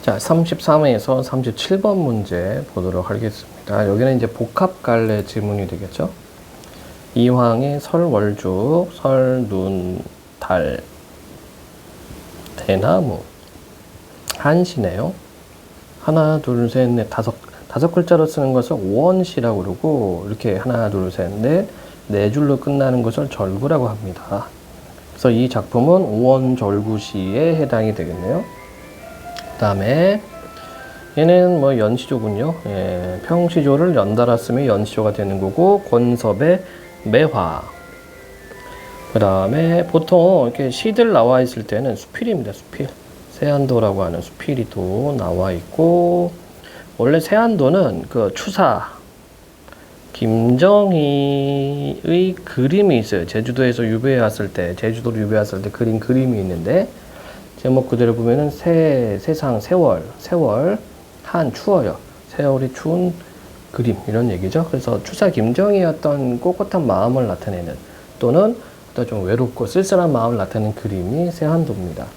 자, 33에서 37번 문제 보도록 하겠습니다. 여기는 이제 복합갈래 지문이 되겠죠. 이황의 설월죽, 설, 눈, 달, 대나무, 한시네요. 하나, 둘, 셋, 넷, 다섯 글자로 쓰는 것을 오원시라고 그러고, 이렇게 하나, 둘, 셋, 넷, 네 줄로 끝나는 것을 절구라고 합니다. 그래서 이 작품은 오원절구시에 해당이 되겠네요. 그 다음에 얘는 뭐 연시조군요. 예, 평시조를 연달아 쓰면 연시조가 되는 거고, 권섭의 매화. 그 다음에 보통 이렇게 시들 나와 있을 때는 수필입니다. 수필. 세안도라고 하는 수필이 또 나와 있고, 원래 세안도는 그 추사 김정희의 그림이 있어요. 제주도에서 유배해 왔을 때, 제주도로 유배해 왔을 때 그림이 있는데, 제목 그대로 보면은 세상, 세월, 한, 추워요. 세월이 추운 그림, 이런 얘기죠. 그래서 추사 김정희의 어떤 꼿꼿한 마음을 나타내는, 또는 어떤 좀 외롭고 쓸쓸한 마음을 나타내는 그림이 세한도입니다.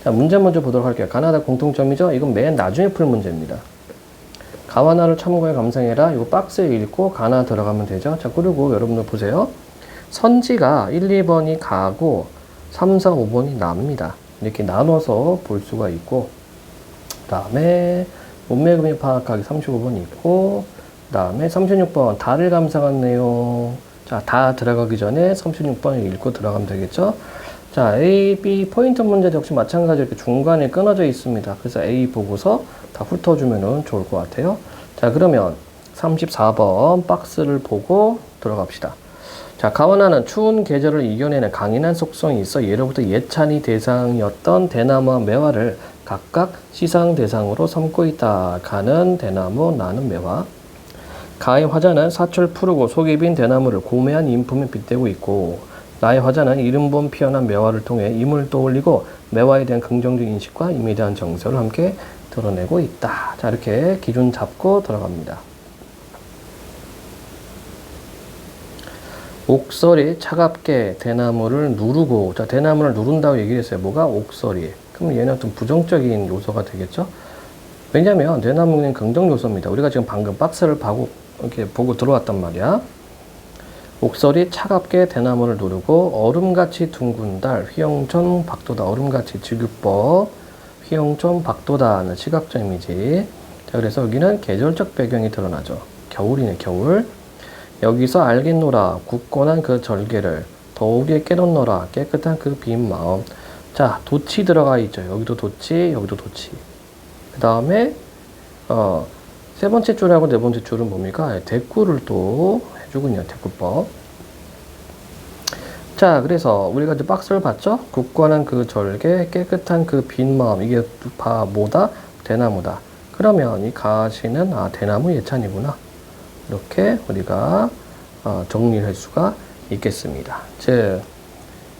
자, 문제 먼저 보도록 할게요. 가나다 공통점이죠? 이건 맨 나중에 풀 문제입니다. 가와나를 참고해 감상해라. 이거 박스에 읽고 가나 들어가면 되죠. 자, 그리고 여러분들 보세요. 선지가 1, 2번이 가고 3, 4, 5번이 납니다. 이렇게 나눠서 볼 수가 있고, 그 다음에 문맥음이 파악하기 35번 있고, 그 다음에 36번 달을 감상한 내용. 자, 다 들어가기 전에 36번을 읽고 들어가면 되겠죠. 자, A, B 포인트 문제 역시 마찬가지로 이렇게 중간에 끊어져 있습니다. 그래서 A 보고서 다 훑어주면 좋을 것 같아요. 자, 그러면 34번 박스를 보고 들어갑시다. 자, 가와나는 추운 계절을 이겨내는 강인한 속성이 있어 예로부터 예찬이 대상이었던 대나무와 매화를 각각 시상 대상으로 삼고 있다. 가는 대나무, 나는 매화. 가의 화자는 사철 푸르고 속이 빈 대나무를 고매한 인품에 빗대고 있고, 나의 화자는 이름본 피어난 매화를 통해 임을 떠올리고 매화에 대한 긍정적 인식과 임에 대한 정서를 함께 드러내고 있다. 자, 이렇게 기준 잡고 들어갑니다. 옥설이 차갑게 대나무를 누르고, 자, 대나무를 누른다고 얘기를 했어요. 뭐가? 옥설이. 그럼 얘는 좀 부정적인 요소가 되겠죠? 왜냐면 대나무는 긍정 요소입니다. 우리가 지금 방금 박스를 이렇게 보고 들어왔단 말이야. 옥설이 차갑게 대나무를 누르고 얼음같이 둥근 달, 휘영천 박도다. 얼음같이 지규법, 휘영천 박도다는 시각적 이미지. 자, 그래서 여기는 계절적 배경이 드러나죠. 겨울이네, 겨울. 여기서 알겠노라, 굳건한 그 절개를 더욱에 깨놓노라, 깨끗한 그 빈 마음. 자, 도치 들어가 있죠. 여기도 도치, 여기도 도치. 그 다음에 세 번째 줄하고 네 번째 줄은 뭡니까? 대꾸를 또 해주군요. 대꾸법. 자, 그래서 우리가 이제 박스를 봤죠? 굳건한 그 절개, 깨끗한 그 빈 마음. 이게 뭐다? 대나무다. 그러면 이 가시는 대나무 예찬이구나. 이렇게 우리가 정리를 할 수가 있겠습니다. 즉,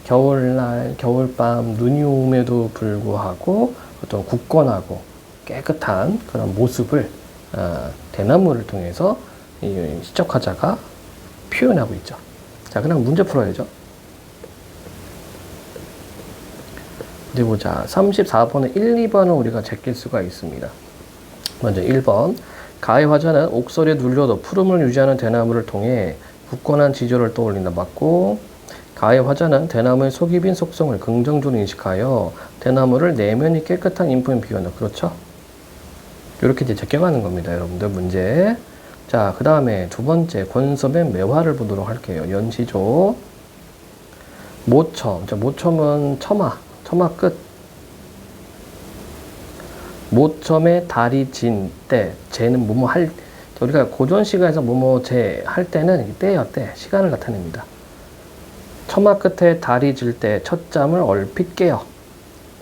겨울날, 겨울밤 눈이 오음에도 불구하고 어떤 굳건하고 깨끗한 그런 모습을 대나무를 통해서 이 시적화자가 표현하고 있죠. 자, 그럼 문제 풀어야죠. 어디 보자. 34번에 1, 2번은 우리가 제낄 수가 있습니다. 먼저 1번. 가의 화자는 옥설에 눌려도 푸름을 유지하는 대나무를 통해 굳건한 지조를 떠올린다. 맞고, 가의 화자는 대나무의 속이 빈 속성을 긍정적으로 인식하여 대나무를 내면이 깨끗한 인품에 비유한다. 그렇죠? 이렇게 이제 제껴가는 겁니다. 여러분들 문제. 자, 그 다음에 두 번째 권섭의 매화를 보도록 할게요. 연시조. 모첨. 자, 모첨은 처마 끝. 모첨에 달이 진 때, 재는 뭐뭐 할, 우리가 고전 시가에서 뭐뭐 재 할 때는 때예요, 때. 시간을 나타냅니다. 처마 끝에 달이 질 때 첫 잠을 얼핏 깨어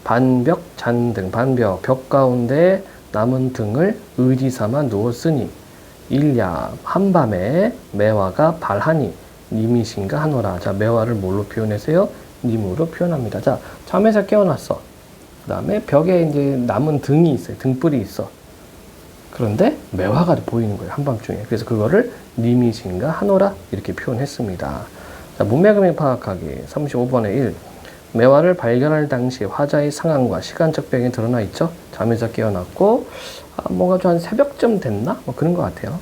반벽 잔등, 반벽, 벽 가운데 남은 등을 의지 삼아 누웠으니 일야 한밤에 매화가 발하니 님이신가 하노라. 자, 매화를 뭘로 표현하세요? 님으로 표현합니다. 자, 잠에서 깨어났어. 그 다음에 벽에 이제 남은 등이 있어요. 등불이 있어. 그런데 매화가 보이는 거예요. 한밤중에. 그래서 그거를 님이신가 하노라 이렇게 표현했습니다. 자, 문맥음의 파악하기 35번에 1. 매화를 발견할 당시 화자의 상황과 시간적 배경이 드러나 있죠. 잠에서 깨어났고 뭔가 좀 한 새벽쯤 됐나? 뭐 그런 것 같아요.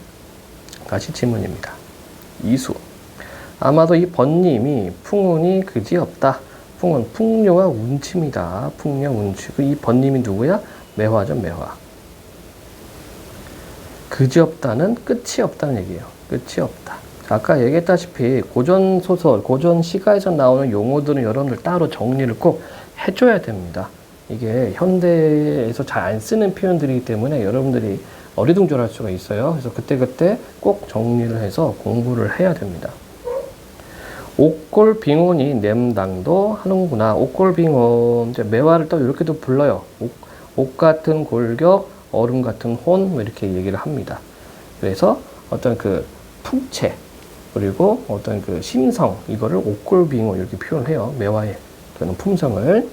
다시 질문입니다. 이수. 아마도 이 번님이 풍운이 그지없다. 풍운, 풍류와 운침이다. 풍류, 운치. 이 번님이 누구야? 매화죠, 매화. 그지없다는 끝이 없다는 얘기예요. 끝이 없다. 아까 얘기했다시피 고전 소설, 고전 시가에서 나오는 용어들은 여러분들 따로 정리를 꼭 해줘야 됩니다. 이게 현대에서 잘 안 쓰는 표현들이기 때문에 여러분들이 어리둥절할 수가 있어요. 그래서 그때그때 꼭 정리를 해서 공부를 해야 됩니다. 옥골빙혼이 냄당도 하는구나. 옥골빙혼, 이제 매화를 또 이렇게도 불러요. 옥 같은 골격, 얼음 같은 혼, 뭐 이렇게 얘기를 합니다. 그래서 어떤 그 풍채, 그리고 어떤 그 심성, 이거를 옥골빙혼 이렇게 표현해요. 매화의 그런 품성을.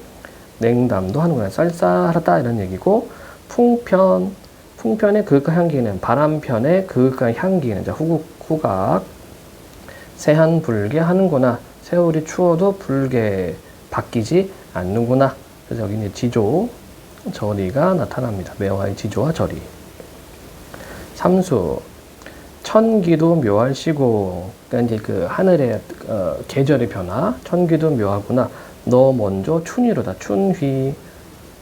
냉담도 하는구나. 쌀쌀하다 이런 얘기고, 풍편의 그윽한 향기는, 바람편의 그윽한 향기는, 자, 후각, 세한불게 하는구나. 세월이 추워도 불게 바뀌지 않는구나. 그래서 여기 이제 지조, 절이가 나타납니다. 매화의 지조와 절이. 삼수, 천기도 묘할시고, 그러니까 이제 그 하늘의 계절의 변화, 천기도 묘하구나. 너 먼저 춘희로다. 춘휘,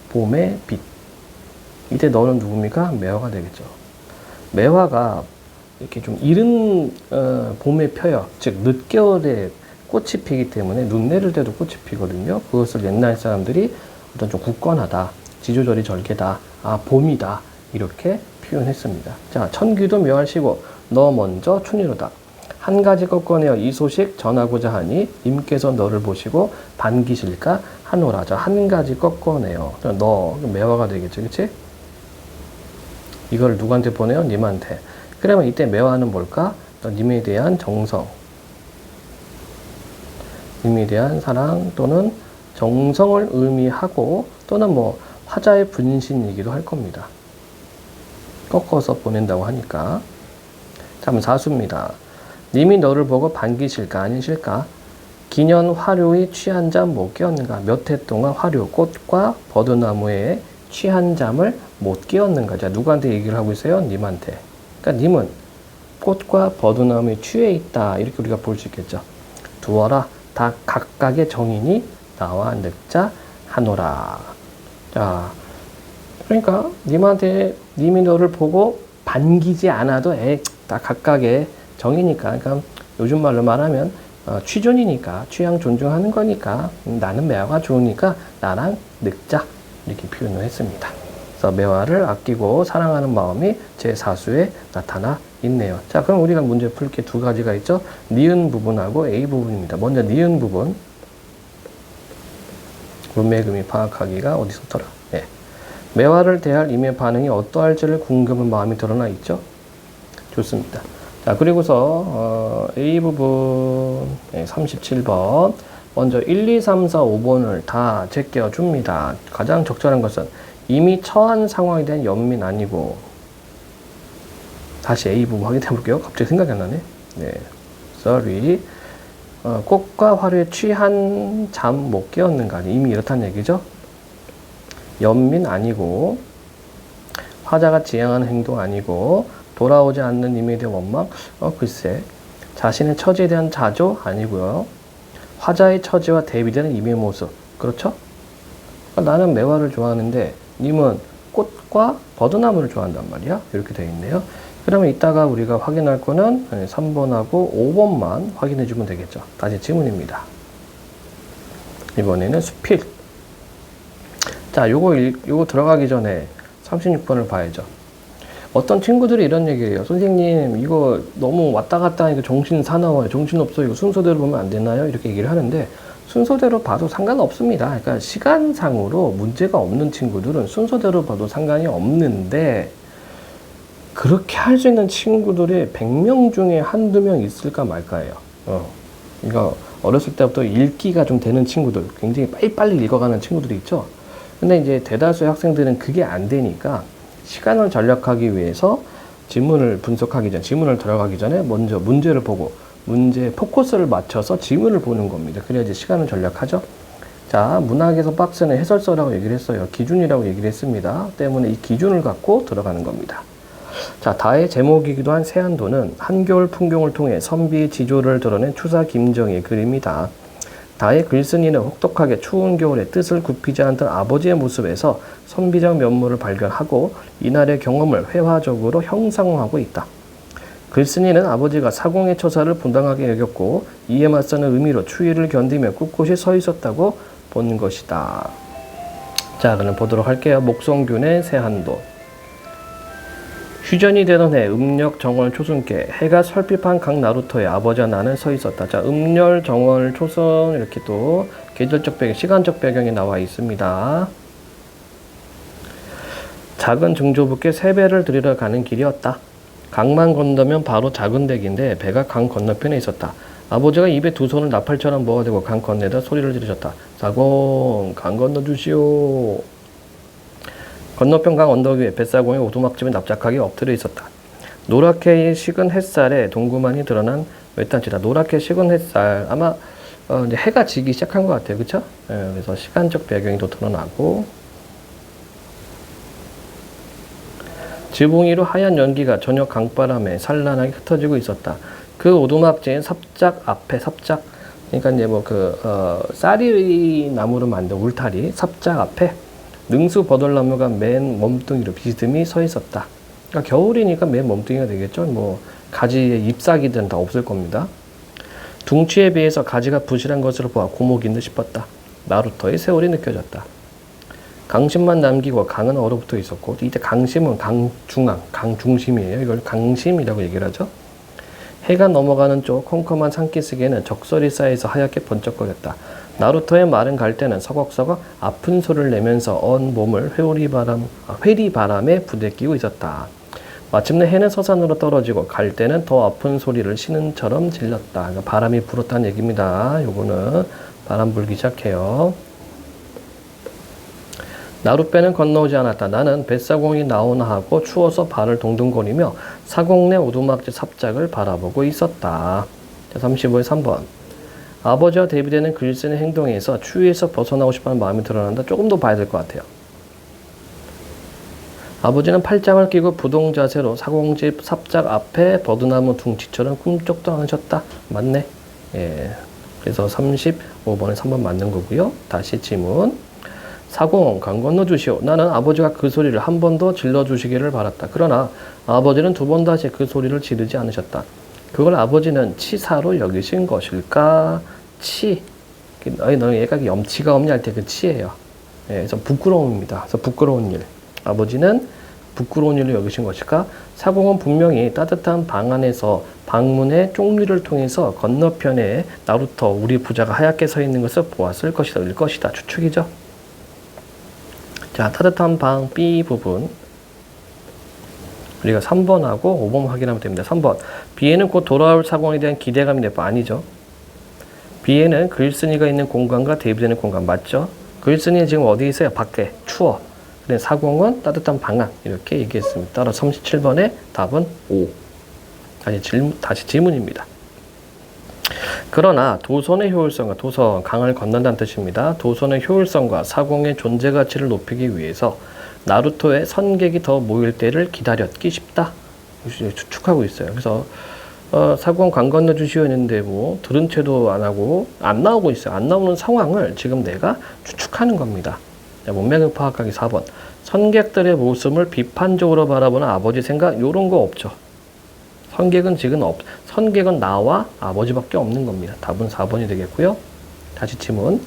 봄의 빛. 이때 너는 누굽니까? 매화가 되겠죠. 매화가 이렇게 좀 이른 봄에 펴요. 즉 늦겨울에 꽃이 피기 때문에 눈 내릴 때도 꽃이 피거든요. 그것을 옛날 사람들이 어떤 좀 굳건하다, 지조절이 절개다, 아 봄이다 이렇게 표현했습니다. 자, 천기도 묘할시고 너 먼저 춘희로다. 한 가지 꺾어내어 이 소식 전하고자 하니 님께서 너를 보시고 반기실까 하노라. 자, 한 가지 꺾어내요. 너 매화가 되겠죠, 그렇지? 이걸 누구한테 보내요? 님한테. 그러면 이때 매화는 뭘까? 님에 대한 정성, 님에 대한 사랑 또는 정성을 의미하고 또는 뭐 화자의 분신이기도 할 겁니다. 꺾어서 보낸다고 하니까. 다음 사수입니다. 님이 너를 보고 반기실까 아니실까? 기년 화류의 취한 잠 못 깨었는가? 몇 해 동안 화류, 꽃과 버드나무에 취한 잠을 못 깨었는가? 자, 누구한테 얘기를 하고 있어요? 님한테. 그러니까 님은 꽃과 버드나무에 취해 있다. 이렇게 우리가 볼 수 있겠죠. 두어라. 다 각각의 정인이 나와 늑자 하노라. 자, 그러니까 님한테 님이 너를 보고 반기지 않아도 다 각각의 정이니까. 그러니까 요즘 말로 말하면 취존이니까, 취향 존중하는 거니까 나는 매화가 좋으니까 나랑 늑자 이렇게 표현을 했습니다. 그래서 매화를 아끼고 사랑하는 마음이 제4수에 나타나 있네요. 자, 그럼 우리가 문제 풀 게 두 가지가 있죠. 니은 부분하고 A 부분입니다. 먼저 니은 부분. 문맥음이 파악하기가 어디서더라. 예. 매화를 대할 임의 반응이 어떠할지를 궁금한 마음이 드러나 있죠. 좋습니다. 자, 그리고서 A 부분 37번 먼저 1, 2, 3, 4, 5번을 다 제껴 줍니다. 가장 적절한 것은 이미 처한 상황에 대한 연민 아니고. 다시 A 부분 확인해 볼게요. 갑자기 생각이 안 나네. 네, sorry. 꽃과 화류에 취한 잠 못 깨었는가. 이미 이렇다는 얘기죠. 연민 아니고, 화자가 지향하는 행동 아니고, 돌아오지 않는 임에 대한 원망? 글쎄. 자신의 처지에 대한 자조? 아니고요. 화자의 처지와 대비되는 임의 모습. 그렇죠? 나는 매화를 좋아하는데 님은 꽃과 버드나무를 좋아한단 말이야. 이렇게 되어 있네요. 그러면 이따가 우리가 확인할 거는 3번하고 5번만 확인해 주면 되겠죠. 다시 질문입니다. 이번에는 수필. 자, 요거 들어가기 전에 36번을 봐야죠. 어떤 친구들이 이런 얘기를 해요. 선생님, 이거 너무 왔다 갔다 하니까 정신 사나워요. 정신 없어요. 이거 순서대로 보면 안 되나요? 이렇게 얘기를 하는데, 순서대로 봐도 상관없습니다. 그러니까 시간상으로 문제가 없는 친구들은 순서대로 봐도 상관이 없는데, 그렇게 할 수 있는 친구들이 100명 중에 한두 명 있을까 말까예요. 그러니까 어렸을 때부터 읽기가 좀 되는 친구들, 굉장히 빨리빨리 읽어가는 친구들이 있죠. 근데 이제 대다수의 학생들은 그게 안 되니까 시간을 절약하기 위해서 질문을 분석하기 전, 질문을 들어가기 전에 먼저 문제를 보고 문제 포커스를 맞춰서 질문을 보는 겁니다. 그래야지 시간을 절약하죠. 자, 문학에서 박스는 해설서라고 얘기를 했어요. 기준이라고 얘기를 했습니다. 때문에 이 기준을 갖고 들어가는 겁니다. 자, 다의 제목이기도 한 세안도는 한겨울 풍경을 통해 선비 지조를 드러낸 추사 김정희의 그림이다. 다의 글쓴이는 혹독하게 추운 겨울에 뜻을 굽히지 않던 아버지의 모습에서 선비적 면모를 발견하고 이날의 경험을 회화적으로 형상화하고 있다. 글쓴이는 아버지가 사공의 처사를 분당하게 여겼고 이에 맞서는 의미로 추위를 견디며 꿋꿋이 서 있었다고 본 것이다. 자, 그럼 보도록 할게요. 목성균의 세한도. 휴전이 되던 해 음력 정월 초순께 해가 설핍한 강 나루터에 아버지와 나는 서 있었다. 자, 음력 정월 초순 이렇게 또 계절적 배경, 시간적 배경이 나와 있습니다. 작은 증조부께 세배를 드리러 가는 길이었다. 강만 건너면 바로 작은 댁인데 배가 강 건너편에 있었다. 아버지가 입에 두 손을 나팔처럼 모아대고 강 건네다 소리를 지르셨다. 사공, 강 건너주시오. 건너편 강 언덕 위에 뱃사공이 오두막집에 납작하게 엎드려 있었다. 노랗게 식은 햇살에 동구만이 드러난 외딴지다. 노랗게 식은 햇살, 아마 이제 해가 지기 시작한 것 같아요. 그쵸? 예, 그래서 시간적 배경이 또 드러나고, 지붕 위로 하얀 연기가 저녁 강바람에 산란하게 흩어지고 있었다. 그 오두막지인 삽작 앞에 삽작, 그러니까 이제 쌀이 나무로 만든 울타리 삽작 앞에 능수 버들나무가 맨 몸뚱이로 비스듬히 서 있었다. 그러니까 겨울이니까 맨 몸뚱이가 되겠죠. 뭐 가지에 잎사귀들은 다 없을 겁니다. 둥치에 비해서 가지가 부실한 것으로 보아 고목인 듯 싶었다. 나루터의 세월이 느껴졌다. 강심만 남기고 강은 얼어붙어 있었고, 이때 강심은 강중앙, 강중심이에요. 이걸 강심이라고 얘기를 하죠. 해가 넘어가는 쪽 컴컴한 산기슭에는 적설이 쌓여서 하얗게 번쩍거렸다. 나루터의 마른 갈대는 서걱서걱 아픈 소리를 내면서 언 몸을 회리바람에 부대끼고 있었다. 마침내 해는 서산으로 떨어지고 갈대는 더 아픈 소리를 신음처럼 질렀다. 그러니까 바람이 불었다는 얘기입니다. 요거는 바람 불기 시작해요. 나룻배는 건너오지 않았다. 나는 뱃사공이 나오나 하고 추워서 발을 동동거리며 사공 내 오두막집 삽작을 바라보고 있었다. 35의 3번. 아버지와 대비되는 글쓰는 행동에서 추위에서 벗어나고 싶어하는 마음이 드러난다. 조금 더 봐야 될 것 같아요. 아버지는 팔짱을 끼고 부동 자세로 사공집 삽작 앞에 버드나무 둥치처럼 꿈쩍도 안 하셨다. 맞네. 예. 그래서 35번에 3번 맞는 거고요. 다시 지문. 사공, 강 건너 주시오. 나는 아버지가 그 소리를 한 번 더 질러 주시기를 바랐다. 그러나 아버지는 두 번 다시 그 소리를 지르지 않으셨다. 그걸 아버지는 치사로 여기신 것일까? 치. 너 얘가 염치가 없냐 할 때 그 치예요. 예, 그래서 부끄러움입니다. 그래서 부끄러운 일. 아버지는 부끄러운 일로 여기신 것일까? 사공은 분명히 따뜻한 방 안에서 방문의 쪽리를 통해서 건너편에 나루터 우리 부자가 하얗게 서 있는 것을 보았을 것이다. 일 것이다. 추측이죠. 자, 따뜻한 방 B 부분. 우리가 3번하고 5번 확인하면 됩니다. 3번. B에는 곧 돌아올 사공에 대한 기대감이 내포 아니죠. B에는 글쓴이가 있는 공간과 대비되는 공간 맞죠? 글쓴이는 지금 어디 있어요? 밖에. 추워. 근데 사공은 따뜻한 방 안. 이렇게 얘기했습니다. 따라 37번의 답은 5. 다시 질문입니다. 그러나 도선의 효율성과 도선, 강을 건넌다는 뜻입니다. 도선의 효율성과 사공의 존재 가치를 높이기 위해서 나루토의 선객이 더 모일 때를 기다렸기 쉽다. 추측하고 있어요. 그래서 사공 강 건너 주시오 했는데 뭐 들은 채도 안 하고 안 나오고 있어요. 안 나오는 상황을 지금 내가 추측하는 겁니다. 문맥을 파악하기 4번. 선객들의 모습을 비판적으로 바라보는 아버지 생각 요런 거 없죠. 선객은 지금 선객은 나와 아버지밖에 없는 겁니다. 답은 4번이 되겠고요. 다시 질문.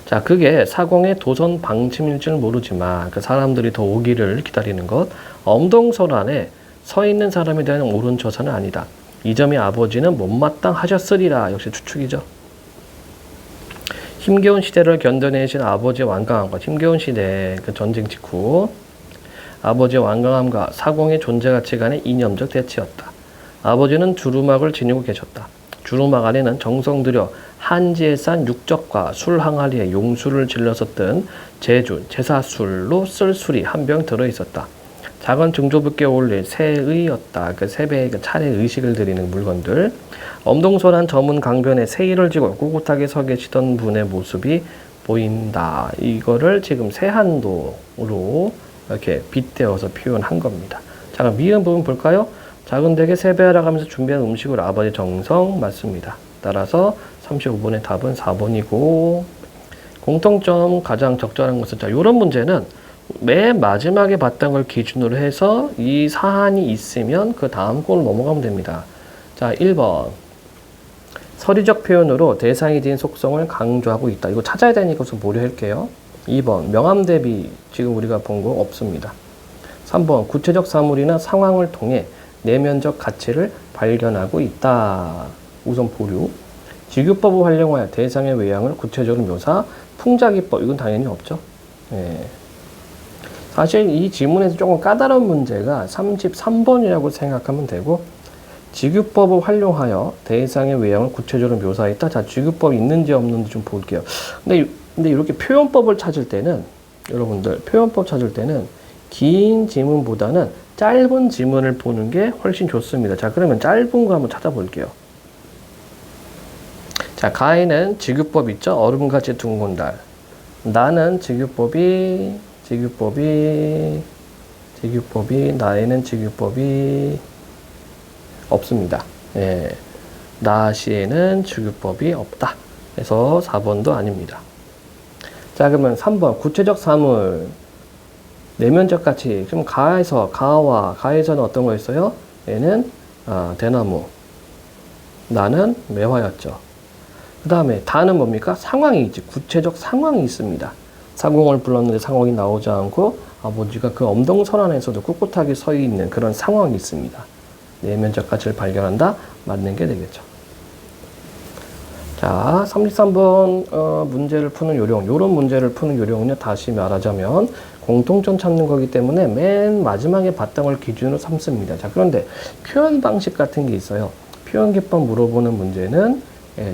자, 그게 사공의 도선 방침일지는 모르지만 그 사람들이 더 오기를 기다리는 것, 엄동설 안에 서 있는 사람에 대한 옳은 처사는 아니다. 이 점이 아버지는 못마땅하셨으리라. 역시 추측이죠. 힘겨운 시대를 견뎌내신 아버지의 완강함과 힘겨운 시대, 그 전쟁 직후 아버지의 완강함과 사공의 존재 가치 간의 이념적 대치였다. 아버지는 주루막을 지니고 계셨다. 주루막 안에는 정성 들여 한지에 싼 육적과 술 항아리에 용술을 질러서 뜬 제사술로 쓸 술이 한 병 들어있었다. 작은 증조부께 올릴 새의였다. 그 세배의 차례 의식을 드리는 물건들. 엄동설한 저문 강변에 세일을 지고 꿋꿋하게 서 계시던 분의 모습이 보인다. 이거를 지금 세한도로 이렇게 빗대어서 표현한 겁니다. 자, 그럼 미음 부분 볼까요? 작은 댁에 세배하라 하면서 준비한 음식을 아버지 정성 맞습니다. 따라서 35번의 답은 4번이고 공통점 가장 적절한 것은 자, 이런 문제는 맨 마지막에 봤던 걸 기준으로 해서 이 사안이 있으면 그 다음 꼴로 넘어가면 됩니다. 자, 1번 서리적 표현으로 대상이 된 속성을 강조하고 있다. 이거 찾아야 되니까 좀 모료할게요. 2번 명암 대비 지금 우리가 본 거 없습니다. 3번 구체적 사물이나 상황을 통해 내면적 가치를 발견하고 있다. 우선 보류. 직유법을 활용하여 대상의 외양을 구체적으로 묘사. 풍자기법 이건 당연히 없죠. 예. 사실 이 지문에서 조금 까다로운 문제가 33번이라고 생각하면 되고 직유법을 활용하여 대상의 외양을 구체적으로 묘사했다. 자, 직유법이 있는지 없는지 좀 볼게요. 근데 이렇게 표현법을 찾을 때는 여러분들 표현법 찾을 때는 긴 지문보다는 짧은 지문을 보는 게 훨씬 좋습니다. 자, 그러면 짧은 거 한번 찾아볼게요. 자, 가에는 직유법 있죠? 얼음같이 둥근 달. 나는 직유법이 나에는 직유법이 없습니다. 예. 나시에는 직유법이 없다. 그래서 4번도 아닙니다. 자, 그러면 3번 구체적 사물 내면적 가치. 그럼 가에서는 어떤 거 있어요? 얘는 대나무, 나는 매화였죠. 그 다음에 다는 뭡니까? 상황이 있지. 구체적 상황이 있습니다. 사공을 불렀는데 상황이 나오지 않고 아버지가 그 엄동설 안에서도 꿋꿋하게 서 있는 그런 상황이 있습니다. 내면적 가치를 발견한다. 맞는 게 되겠죠. 자, 33번 문제를 푸는 요령. 요런 문제를 푸는 요령은요. 다시 말하자면 공통점 찾는 거기 때문에 맨 마지막에 봤던 걸 기준으로 삼습니다. 자, 그런데 표현 방식 같은 게 있어요. 표현 기법 물어보는 문제는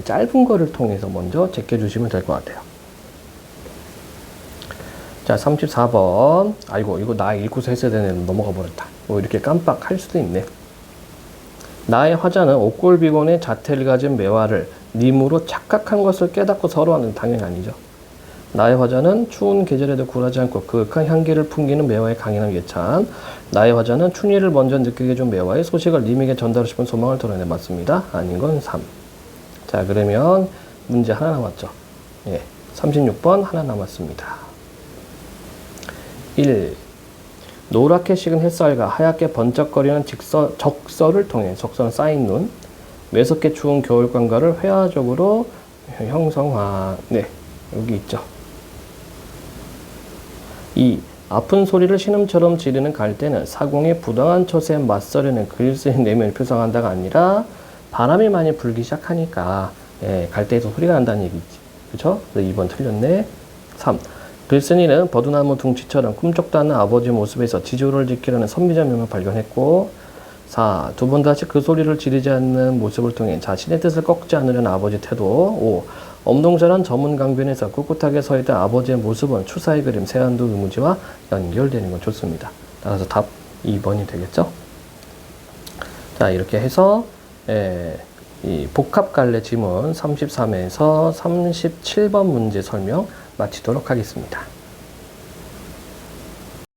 짧은 거를 통해서 먼저 제껴주시면 될 것 같아요. 자, 34번. 아이고, 이거 나 읽고서 했어야 되는데 넘어가 버렸다. 뭐 이렇게 깜빡할 수도 있네. 나의 화자는 옥골비곤의 자태를 가진 매화를 님으로 착각한 것을 깨닫고 서러워하는 당연히 아니죠. 나의 화자는 추운 계절에도 굴하지 않고 그윽한 향기를 풍기는 매화의 강인한 예찬. 나의 화자는 춘희를 먼저 느끼게 해준 매화의 소식을 님에게 전달하고 싶은 소망을 드러내 맞습니다. 아닌 건 3. 자, 그러면 문제 하나 남았죠. 예, 36번 하나 남았습니다. 1. 노랗게 식은 햇살과 하얗게 번쩍거리는 적설을 통해 적선 쌓인 눈, 매섭게 추운 겨울광과를 회화적으로 형성화. 네, 여기 있죠. 2. 아픈 소리를 신음처럼 지르는 갈대는 사공의 부당한 처세에 맞서려는 글쓰인 내면을 표상한다가 아니라 바람이 많이 불기 시작하니까 갈대에서 소리가 난다는 얘기지. 그쵸? 2번 틀렸네. 3. 글쓴이는 버드나무 둥치처럼 꿈쩍도 않는 아버지 모습에서 지조를 지키려는 선비적 명을 발견했고 4. 두 번 다시 그 소리를 지르지 않는 모습을 통해 자신의 뜻을 꺾지 않으려는 아버지 태도. 5. 엄동설한 저문 강변에서 꿋꿋하게 서있던 아버지의 모습은 추사의 그림 세안도 의무지와 연결되는 건 좋습니다. 따라서 답 2번이 되겠죠. 자, 이렇게 해서 이 복합갈래 지문 33에서 37번 문제 설명 마치도록 하겠습니다.